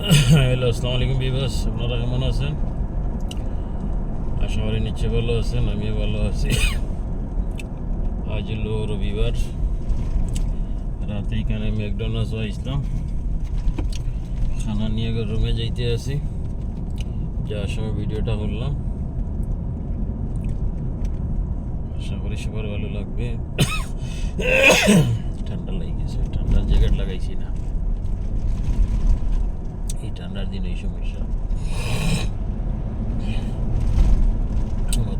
Hello, আসসালামু আলাইকুম বিবাস, আপনারা কেমন আছেন? আশা করি নিশ্চয় ভালো আছেন, আমিও ভালো আছি। আজ হলো রবিবার, রাতে এখানে ম্যাকডোনাল্ডস আসলাম, খানা নিয়ে রুমে যাইতে আছি। যাওয়ার সময় ভিডিওটা করলাম, আশা করি সবার ভালো লাগবে। ঠান্ডা লেগে গেছে, ঠান্ডার জ্যাকেট লাগাইছি না, এই ঠান্ডার দিন এই সমস্যা।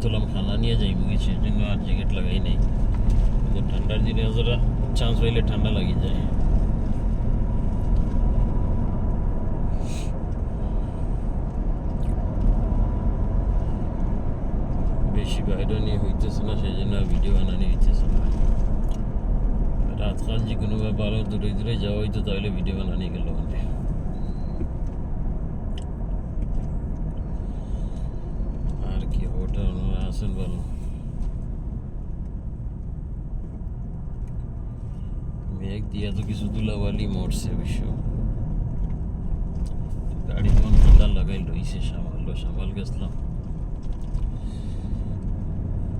বললাম খানা নিয়ে যাই গেছি, এর জন্য আর জ্যাকেট লাগাই নাই। কিন্তু ঠান্ডার দিনে যারা চান্স পাইলে ঠান্ডা লাগে যায়। বেশি বাইরে নিয়ে হইতেছে না, সেই জন্য ভিডিও বানানি হইতেছে না। রাতকাল যে কোনোভাবে ভালো দূরে দূরে যাওয়া হইতো, তাহলে ভিডিও বানানি গেল। মানে আর কি ওটা ওনারা আছেন ভালো। মেঘ দিয়া তো কিছু ধুলাবালি মরছে অবশ্য। গাড়ি কোন ঠান্ডা লাগাই রইছে, সামাল গেছিলাম,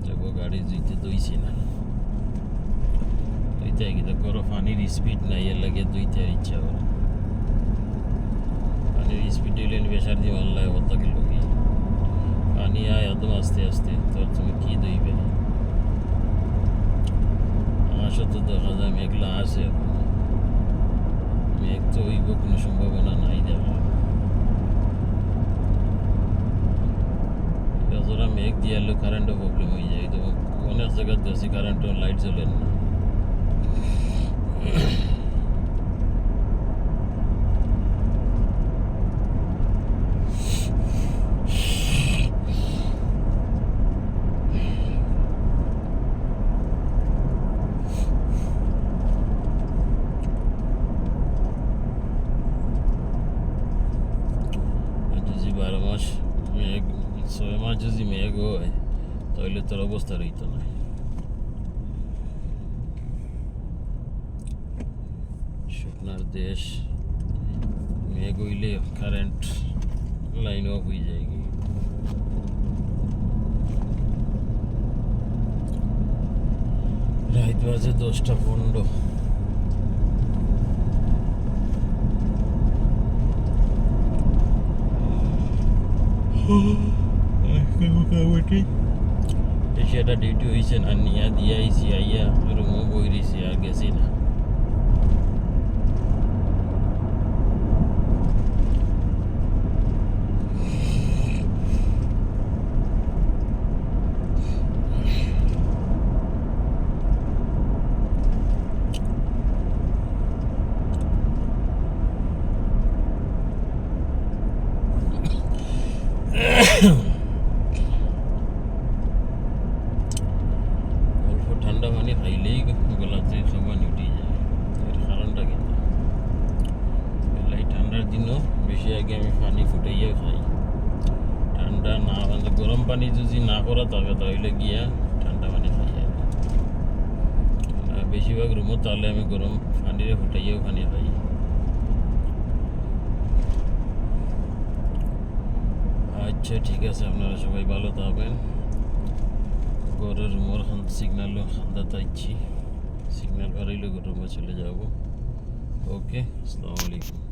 যাবো গাড়ি দিতে দইছি না, দুইটা কিন্তু করো পানির স্পিড নাই, এর লাগে দুইটার ইচ্ছা করে। পানির স্পিড দিলে বেসার দিয়ে ভালো লাগে, কত কিলো পানি আয় একদম আস্তে আস্তে, তোর তুমি কি দইবে। আকাশে তো দেখা যায় মেঘলা আছে, মেঘ তো হইব কোনো সম্ভাবনা নাই দেখা। যারা মেঘ দিয়ে এলো কারেন্টও প্রবলেম হয়ে যায়, তো অনেক জায়গায় দেশি কারেন্টও লাইট জ্বলেন না। যদি 12 মাস মেঘ, 6 মাস যদি মেঘ হয়, তাহলে তোর অবস্থা রইতো না। শুকনার দেশ, মেঘ হইলে কারেন্ট লাইন অফ হয়ে যায়। রাত বাজে 10:15। মোটামুটি এশিয়াটা ডিউটি হয়েছে না, নিয়ে দিয়ে আইসি, আইয়া রুমও বই রয়েছি, আর গেছি না। অল্প ঠান্ডা পানি খাইলেই গলাতে পানি উঠে যায়, এর কারণটা কিন্তু এই ঠান্ডার দিনও বেশি আগে আমি পানি ফুটাইয়া খাই। ঠান্ডা না মানে গরম পানি যদি না করা থাকে, তাহলে গিয়া ঠান্ডা পানি খাই। আর বেশিরভাগ রুমও তাহলে আমি গরম পানিরে ফুটাইয়াও পানি খাই। আচ্ছা ঠিক আছে, আপনারা সবাই ভালো থাকবেন। গরের রুমের সিগন্যালও খান্দা তাইছি, সিগন্যাল বাড়াইলে রুমে চলে যাব। ওকে, আসসালামু আলাইকুম।